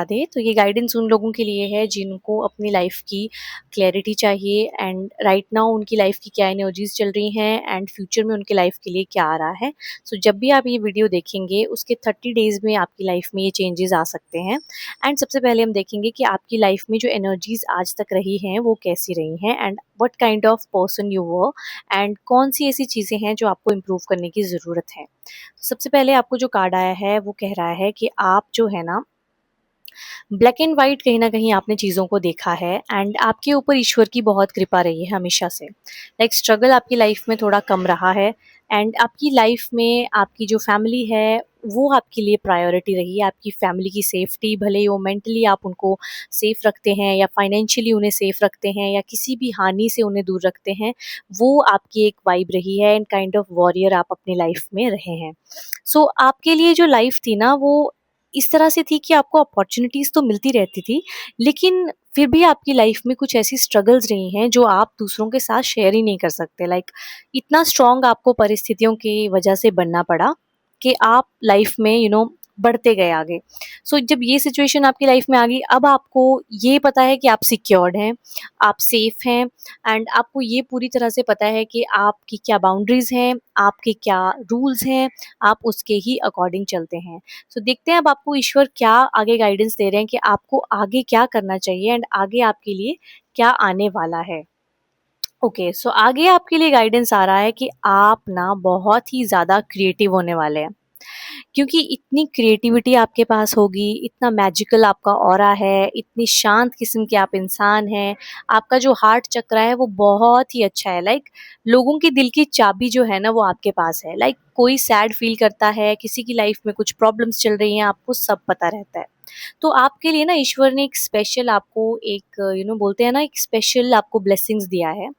दे। तो ये गाइडेंस उन लोगों के लिए है जिनको अपनी लाइफ की क्लैरिटी चाहिए एंड राइट नाउ उनकी लाइफ की क्या एनर्जीज चल रही हैं एंड फ्यूचर में उनकी लाइफ के लिए क्या आ रहा है। सो जब भी आप ये वीडियो देखेंगे उसके 30 डेज में आपकी लाइफ में ये चेंजेस आ सकते हैं। एंड सबसे पहले हम देखेंगे कि आपकी लाइफ में जो एनर्जीज आज तक रही हैं वो कैसी रही हैं and what kind of person you were and कौन सी ऐसी चीज़ें हैं जो आपको इम्प्रूव करने की ज़रूरत है। सबसे पहले आपको जो कार्ड आया है वो कह रहा है कि आप जो है ना ब्लैक एंड वाइट कहीं ना कहीं आपने चीज़ों को देखा है एंड आपके ऊपर ईश्वर की बहुत कृपा रही है हमेशा से। लाइक स्ट्रगल आपकी लाइफ में थोड़ा कम रहा है एंड आपकी लाइफ में आपकी जो फैमिली है वो आपके लिए प्रायोरिटी रही है। आपकी फैमिली की सेफ्टी, भले ही वो मेंटली आप उनको सेफ रखते हैं या फाइनेंशियली उन्हें सेफ रखते हैं या किसी भी हानि से उन्हें दूर रखते हैं, वो आपकी एक वाइब रही है एंड काइंड ऑफ वॉरियर आप अपनी लाइफ में रहे हैं। सो आपके लिए जो लाइफ थी ना वो इस तरह से थी कि आपको अपॉर्चुनिटीज़ तो मिलती रहती थी, लेकिन फिर भी आपकी लाइफ में कुछ ऐसी स्ट्रगल्स रही हैं जो आप दूसरों के साथ शेयर ही नहीं कर सकते। लाइक इतना स्ट्रॉन्ग आपको परिस्थितियों की वजह से बनना पड़ा कि आप लाइफ में बढ़ते गए आगे। सो जब ये सिचुएशन आपकी लाइफ में आ गई, अब आपको ये पता है कि आप सिक्योर्ड हैं, आप सेफ हैं एंड आपको ये पूरी तरह से पता है कि आपकी क्या बाउंड्रीज़ हैं, आपके क्या रूल्स हैं, आप उसके ही अकॉर्डिंग चलते हैं। सो देखते हैं अब आपको ईश्वर क्या आगे गाइडेंस दे रहे हैं कि आपको आगे क्या करना चाहिए एंड आगे आपके लिए क्या आने वाला है। ओके, सो आगे आपके लिए गाइडेंस आ रहा है कि आप ना बहुत ही ज़्यादा क्रिएटिव होने वाले हैं, क्योंकि इतनी क्रिएटिविटी आपके पास होगी, इतना मैजिकल आपका ऑरा है, इतनी शांत किस्म के आप इंसान हैं, आपका जो हार्ट चक्र है वो बहुत ही अच्छा है। लाइक लोगों के दिल की चाबी जो है ना वो आपके पास है। लाइक कोई सैड फील करता है, किसी की लाइफ में कुछ प्रॉब्लम्स चल रही हैं, आपको सब पता रहता है। तो आपके लिए ना ईश्वर ने एक स्पेशल आपको एक बोलते हैं ना, एक स्पेशल आपको ब्लेसिंग्स दिया है।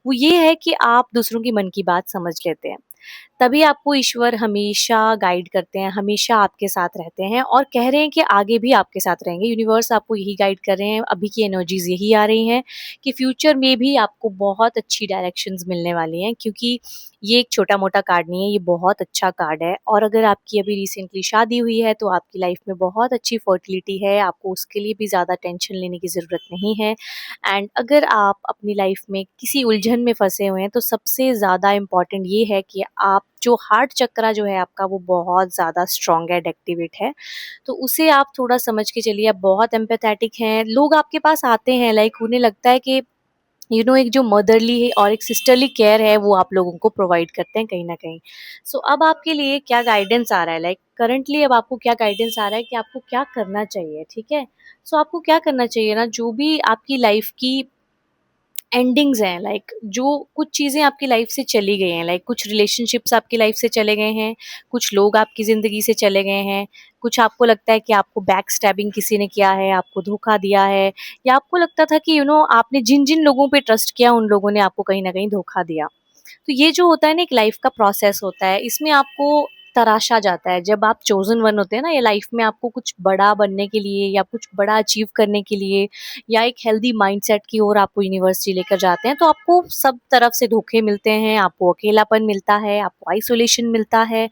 वो ये है कि आप दूसरों की मन की बात समझ लेते हैं, तभी आपको ईश्वर हमेशा गाइड करते हैं, हमेशा आपके साथ रहते हैं और कह रहे हैं कि आगे भी आपके साथ रहेंगे। यूनिवर्स आपको यही गाइड कर रहे हैं, अभी की एनर्जीज यही आ रही हैं कि फ्यूचर में भी आपको बहुत अच्छी डायरेक्शंस मिलने वाली हैं, क्योंकि ये एक छोटा मोटा कार्ड नहीं है, ये बहुत अच्छा कार्ड है। और अगर आपकी अभी रिसेंटली शादी हुई है तो आपकी लाइफ में बहुत अच्छी फर्टिलिटी है, आपको उसके लिए भी ज़्यादा टेंशन लेने की ज़रूरत नहीं है। एंड अगर आप अपनी लाइफ में किसी उलझन में फंसे हुए हैं तो सबसे ज़्यादा इम्पॉर्टेंट ये है कि आप जो हार्ट चक्रा जो है आपका वो बहुत ज़्यादा स्ट्रॉन्ग है, एक्टिवेट है। तो उसे आप थोड़ा समझ के चलिए, आप बहुत एम्पैथेटिक हैं। लोग आपके पास आते हैं, लाइक उन्हें लगता है कि एक जो मदरली है और एक सिस्टरली केयर है वो आप लोगों को प्रोवाइड करते हैं कहीं ना कहीं। सो अब आपके लिए क्या गाइडेंस आ रहा है, लाइक करंटली अब आपको क्या गाइडेंस आ रहा है कि आपको क्या करना चाहिए, ठीक है। सो आपको क्या करना चाहिए ना, जो भी आपकी लाइफ की एंडिंग्स हैं, लाइक जो कुछ चीज़ें आपकी लाइफ से चली गई हैं, लाइक कुछ रिलेशनशिप्स आपकी लाइफ से चले गए हैं, कुछ लोग आपकी ज़िंदगी से चले गए हैं, कुछ आपको लगता है कि आपको बैक स्टैबिंग किसी ने किया है, आपको धोखा दिया है, या आपको लगता था कि आपने जिन जिन लोगों पे ट्रस्ट किया उन लोगों ने आपको कहीं ना कहीं धोखा दिया। तो ये जो होता है ना, एक लाइफ का प्रोसेस होता है, इसमें आपको तराशा जाता है जब आप चोजन वन होते हैं ना, ये लाइफ में आपको कुछ बड़ा बनने के लिए या कुछ बड़ा अचीव करने के लिए या एक हेल्दी माइंडसेट की ओर आपको यूनिवर्सिटी लेकर जाते हैं, तो आपको सब तरफ से धोखे मिलते हैं, आपको अकेलापन मिलता है, आपको आइसोलेशन मिलता है,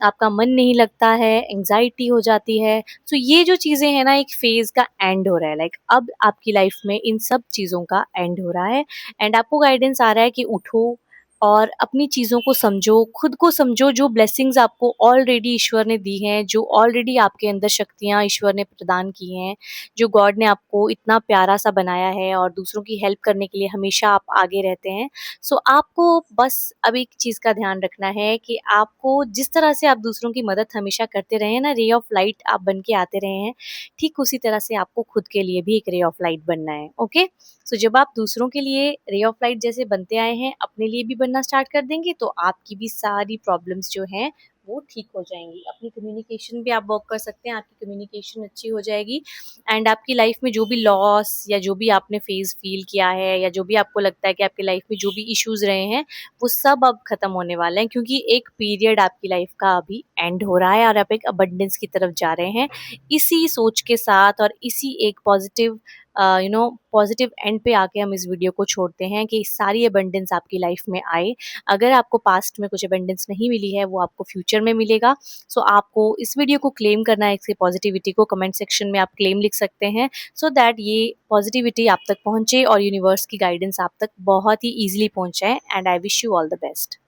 आपका मन नहीं लगता है, एंजाइटी हो जाती है। तो ये जो चीज़ें हैं ना, एक फेज़ का एंड हो रहा है। लाइक अब आपकी लाइफ में इन सब चीज़ों का एंड हो रहा है एंड आपको गाइडेंस आ रहा है कि उठो और अपनी चीज़ों को समझो, खुद को समझो, जो ब्लेसिंग्स आपको ऑलरेडी ईश्वर ने दी हैं, जो ऑलरेडी आपके अंदर शक्तियाँ ईश्वर ने प्रदान की हैं, जो गॉड ने आपको इतना प्यारा-सा बनाया है और दूसरों की हेल्प करने के लिए हमेशा आप आगे रहते हैं। सो आपको बस अब एक चीज़ का ध्यान रखना है कि आपको जिस तरह से आप दूसरों की मदद हमेशा करते रहे हैं ना, रे ऑफ लाइट आप बन के आते रहे हैं, ठीक उसी तरह से आपको खुद के लिए भी एक रे ऑफ लाइट बनना है, ओके? सो जब आप दूसरों के लिए रे ऑफ लाइट जैसे बनते आए हैं, अपने लिए भी बनना स्टार्ट कर देंगे, तो आपकी भी सारी प्रॉब्लम्स जो हैं वो ठीक हो जाएंगी। अपनी कम्युनिकेशन भी आप वर्क कर सकते हैं, आपकी कम्युनिकेशन अच्छी हो जाएगी एंड आपकी लाइफ में जो भी लॉस या जो भी आपने फेस फील किया है या जो भी आपको लगता है कि आपकी लाइफ में जो भी इश्यूज रहे हैं, वो सब अब खत्म होने वाले हैं, क्योंकि एक पीरियड आपकी लाइफ का अभी एंड हो रहा है और आप एक अबंडेंस की तरफ जा रहे हैं। इसी सोच के साथ और इसी एक पॉजिटिव पॉजिटिव एंड पे आके हम इस वीडियो को छोड़ते हैं कि सारी अबंडेंस आपकी लाइफ में आए। अगर आपको पास्ट में कुछ अबंडेंस नहीं मिली है, वो आपको फ्यूचर में मिलेगा। सो आपको इस वीडियो को क्लेम करना है, इसकी पॉजिटिविटी को कमेंट सेक्शन में आप क्लेम लिख सकते हैं, सो दैट ये पॉजिटिविटी आप तक पहुंचे और यूनिवर्स की गाइडेंस आप तक बहुत ही ईजिली पहुंचे। And I wish you all the best.